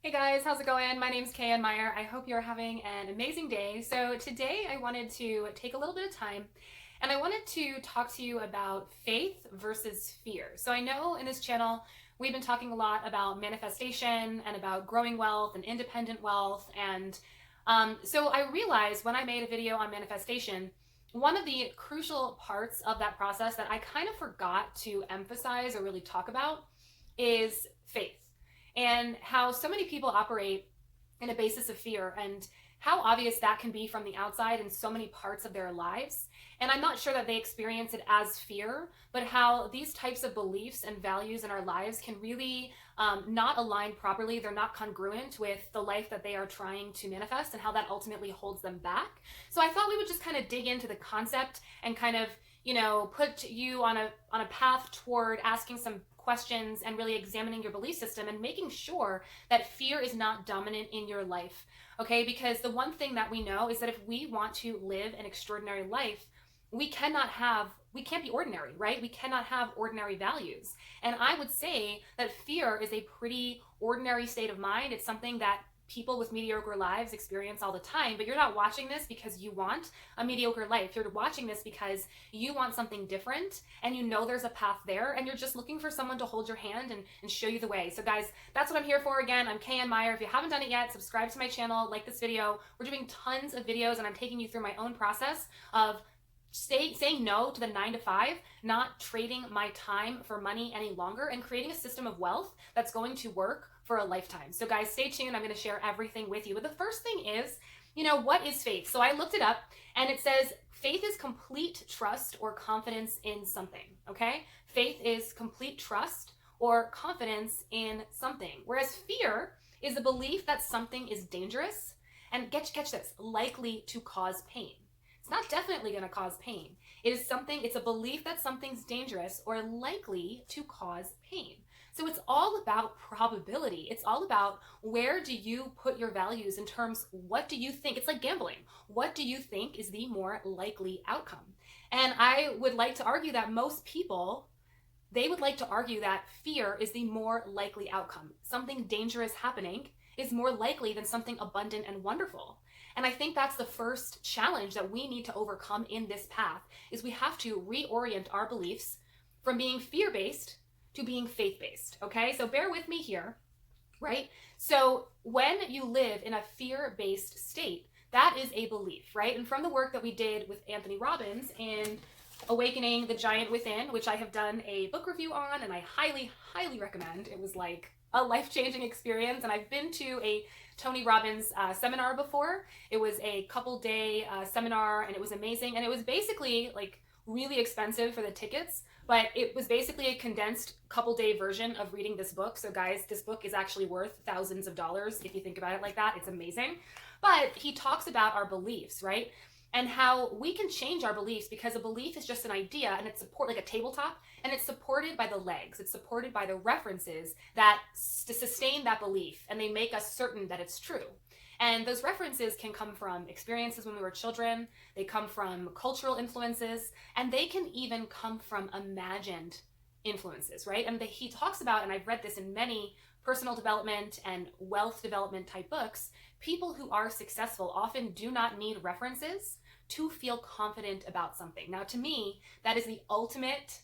Hey guys, how's it going? My name's KayAnne Myer. I hope you're having an amazing day. So today I wanted to take a little bit of time and I wanted to talk to you about faith versus fear. So I know in this channel we've been talking a lot about manifestation and about growing wealth and independent wealth. So I realized when I made a video on manifestation, one of the crucial parts of that process that I kind of forgot to emphasize or really talk about is faith and how so many people operate in a basis of fear and how obvious that can be from the outside in so many parts of their lives. And I'm not sure that they experience it as fear, but how these types of beliefs and values in our lives can really not align properly. They're not congruent with the life that they are trying to manifest and how that ultimately holds them back. So I thought we would just kind of dig into the concept and kind of, put you on a path toward asking some questions and really examining your belief system and making sure that fear is not dominant in your life. Okay, because the one thing that we know is that if we want to live an extraordinary life, we can't be ordinary, right? We cannot have ordinary values. And I would say that fear is a pretty ordinary state of mind. It's something that people with mediocre lives experience all the time, but you're not watching this because you want a mediocre life. You're watching this because you want something different and you know there's a path there and you're just looking for someone to hold your hand and show you the way. So guys, that's what I'm here for. Again, I'm KayAnne Myer. If you haven't done it yet, subscribe to my channel, like this video. We're doing tons of videos and I'm taking you through my own process of saying no to the 9 to 5, not trading my time for money any longer, and creating a system of wealth that's going to work for a lifetime. So guys, stay tuned. I'm going to share everything with you. But the first thing is, what is faith? So I looked it up and it says faith is complete trust or confidence in something. Okay? Faith is complete trust or confidence in something. Whereas fear is a belief that something is dangerous and catch this, likely to cause pain. It's not definitely going to cause pain. It's a belief that something's dangerous or likely to cause pain. So it's all about probability. It's all about where do you put your values in terms, what do you think? It's like gambling. What do you think is the more likely outcome? And I would like to argue that most people, they would like to argue that fear is the more likely outcome. Something dangerous happening is more likely than something abundant and wonderful. And I think that's the first challenge that we need to overcome in this path is we have to reorient our beliefs from being fear-based to being faith-based, okay? So bear with me here, right? So when you live in a fear-based state, that is a belief, right? And from the work that we did with Anthony Robbins in Awakening the Giant Within, which I have done a book review on and I highly, highly recommend. It was like a life-changing experience, and I've been to a Tony Robbins seminar before. It was a couple-day seminar, and it was amazing, and it was basically like really expensive for the tickets, but it was basically a condensed couple-day version of reading this book. So guys, this book is actually worth thousands of dollars if you think about it like that. It's amazing. But he talks about our beliefs, right? And how we can change our beliefs, because a belief is just an idea and it's support like a tabletop, and it's supported by the legs. It's supported by the references that to sustain that belief, and they make us certain that it's true. And those references can come from experiences when we were children, they come from cultural influences, and they can even come from imagined influences, right? And he talks about, and I've read this in many personal development and wealth development type books, people who are successful often do not need references to feel confident about something. Now, to me, that is the ultimate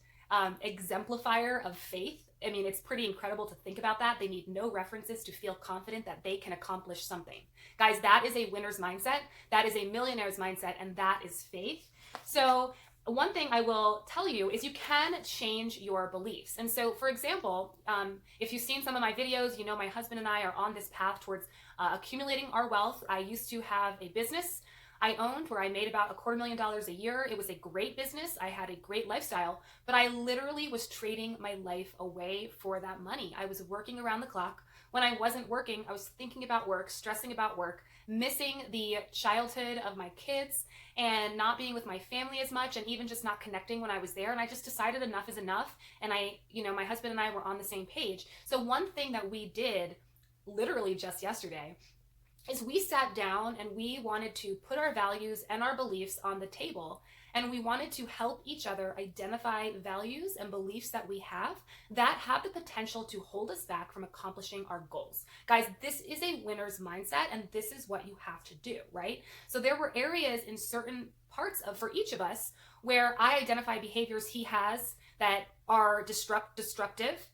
exemplifier of faith. I mean, it's pretty incredible to think about that. They need no references to feel confident that they can accomplish something. Guys, that is a winner's mindset. That is a millionaire's mindset, and that is faith. So one thing I will tell you is you can change your beliefs. And so, for example, if you've seen some of my videos, you know my husband and I are on this path towards accumulating our wealth. I used to have a business I owned where I made about $250,000 a year. It was a great business. I had a great lifestyle, but I literally was trading my life away for that money. I was working around the clock. When I wasn't working, I was thinking about work, stressing about work, missing the childhood of my kids and not being with my family as much, and even just not connecting when I was there. And I just decided enough is enough. And my husband and I were on the same page. So one thing that we did literally just yesterday is we sat down and we wanted to put our values and our beliefs on the table and we wanted to help each other identify values and beliefs that we have that have the potential to hold us back from accomplishing our goals. Guys, this is a winner's mindset, and this is what you have to do, right? So there were areas in certain parts of, for each of us, where I identify behaviors he has that are destructive,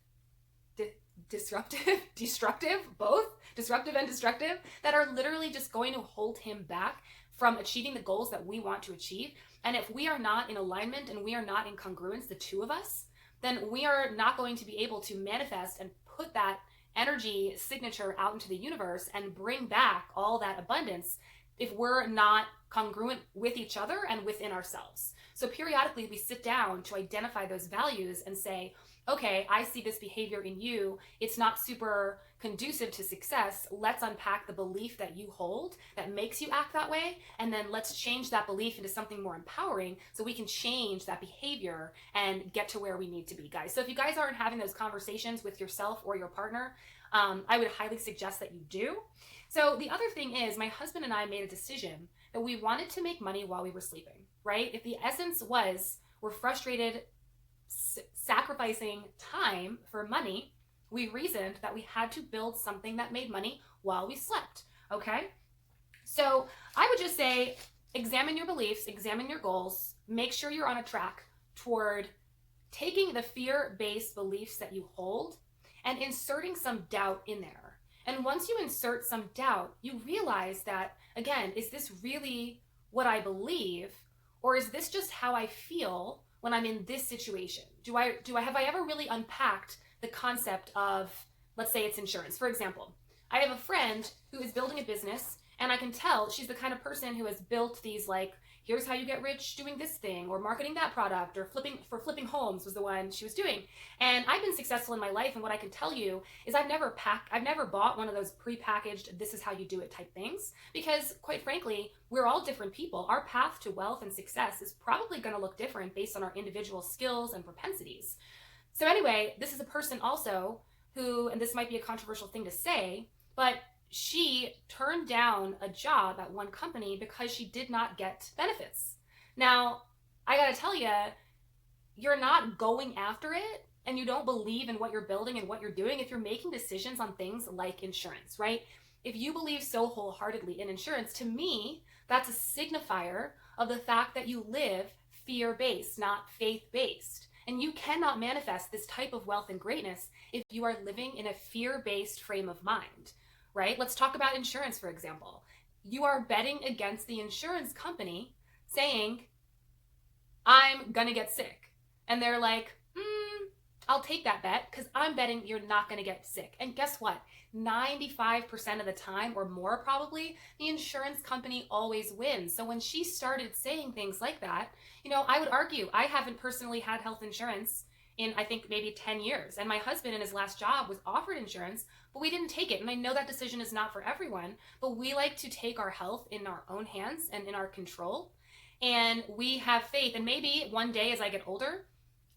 both disruptive and destructive, that are literally just going to hold him back from achieving the goals that we want to achieve. And if we are not in alignment and we are not in congruence, the two of us, then we are not going to be able to manifest and put that energy signature out into the universe and bring back all that abundance if we're not congruent with each other and within ourselves. So periodically we sit down to identify those values and say, okay, I see this behavior in you. It's not super conducive to success. Let's unpack the belief that you hold that makes you act that way. And then let's change that belief into something more empowering so we can change that behavior and get to where we need to be, guys. So if you guys aren't having those conversations with yourself or your partner, I would highly suggest that you do. So the other thing is, my husband and I made a decision that we wanted to make money while we were sleeping, right? If the essence was we're frustrated sacrificing time for money, we reasoned that we had to build something that made money while we slept, okay? So I would just say, examine your beliefs, examine your goals, make sure you're on a track toward taking the fear-based beliefs that you hold and inserting some doubt in there. And once you insert some doubt, you realize that, again, is this really what I believe, or is this just how I feel when I'm in this situation? Have I ever really unpacked the concept of, let's say it's insurance? For example, I have a friend who is building a business, and I can tell she's the kind of person who has built these, like, here's how you get rich doing this thing, or marketing that product, or flipping homes was the one she was doing. And I've been successful in my life, and what I can tell you is I've never bought one of those prepackaged, this is how you do it type things, because quite frankly, we're all different people. Our path to wealth and success is probably going to look different based on our individual skills and propensities. So anyway, this is a person also who, and this might be a controversial thing to say, but she turned down a job at one company because she did not get benefits. Now, I gotta tell you, you're not going after it and you don't believe in what you're building and what you're doing if you're making decisions on things like insurance, right? If you believe so wholeheartedly in insurance, to me, that's a signifier of the fact that you live fear-based, not faith-based. And you cannot manifest this type of wealth and greatness if you are living in a fear-based frame of mind. Right? Let's talk about insurance, for example. You are betting against the insurance company saying, I'm gonna get sick. And they're like, I'll take that bet because I'm betting you're not gonna get sick. And guess what? 95% of the time, or more probably, the insurance company always wins. So when she started saying things like that, I would argue, I haven't personally had health insurance in, I think, maybe 10 years. And my husband in his last job was offered insurance, but we didn't take it. And I know that decision is not for everyone, but we like to take our health in our own hands and in our control. And we have faith. And maybe one day as I get older,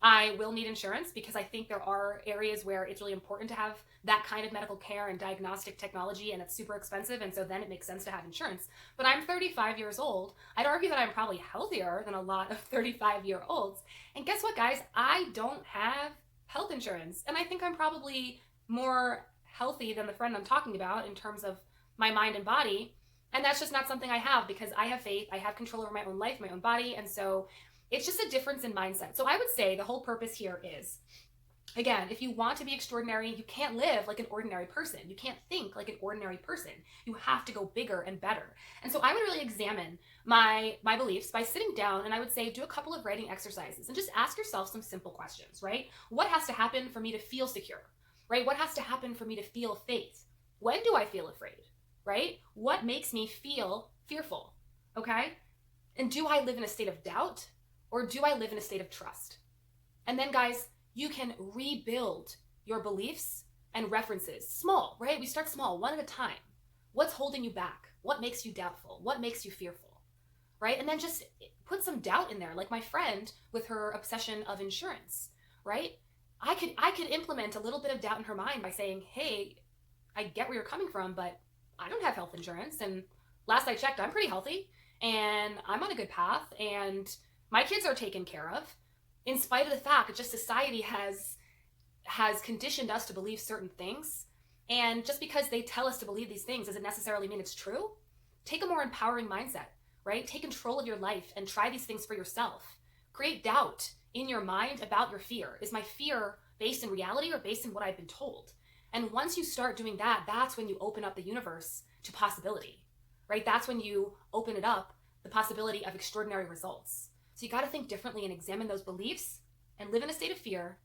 I will need insurance because I think there are areas where it's really important to have that kind of medical care and diagnostic technology, and it's super expensive. And so then it makes sense to have insurance. But I'm 35 years old. I'd argue that I'm probably healthier than a lot of 35-year-olds. And guess what, guys? I don't have health insurance. And I think I'm probably more healthy than the friend I'm talking about in terms of my mind and body. And that's just not something I have because I have faith. I have control over my own life, my own body. And so it's just a difference in mindset. So I would say the whole purpose here is, again, if you want to be extraordinary, you can't live like an ordinary person. You can't think like an ordinary person. You have to go bigger and better. And so I would really examine my beliefs by sitting down, and I would say do a couple of writing exercises and just ask yourself some simple questions, right? What has to happen for me to feel secure, right? What has to happen for me to feel faith? When do I feel afraid, right? What makes me feel fearful, okay? And do I live in a state of doubt? Or do I live in a state of trust? And then, guys, you can rebuild your beliefs and references. Small, right? We start small, one at a time. What's holding you back? What makes you doubtful? What makes you fearful, right? And then just put some doubt in there, like my friend with her obsession of insurance, right? I could implement a little bit of doubt in her mind by saying, hey, I get where you're coming from, but I don't have health insurance. And last I checked, I'm pretty healthy and I'm on a good path. And My kids are taken care of, in spite of the fact that just society has conditioned us to believe certain things. And just because they tell us to believe these things doesn't necessarily mean it's true. Take a more empowering mindset, right? Take control of your life and try these things for yourself. Create doubt in your mind about your fear. Is my fear based in reality or based in what I've been told? And once you start doing that, that's when you open up the universe to possibility, right? That's when you open it up, the possibility of extraordinary results. So you got to think differently and examine those beliefs and live in a state of fear.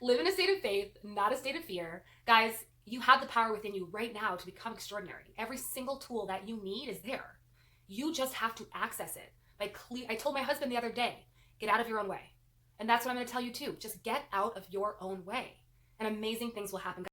Live in a state of faith, not a state of fear. Guys, you have the power within you right now to become extraordinary. Every single tool that you need is there. You just have to access it. I told my husband the other day, get out of your own way. And that's what I'm going to tell you too. Just get out of your own way. And amazing things will happen.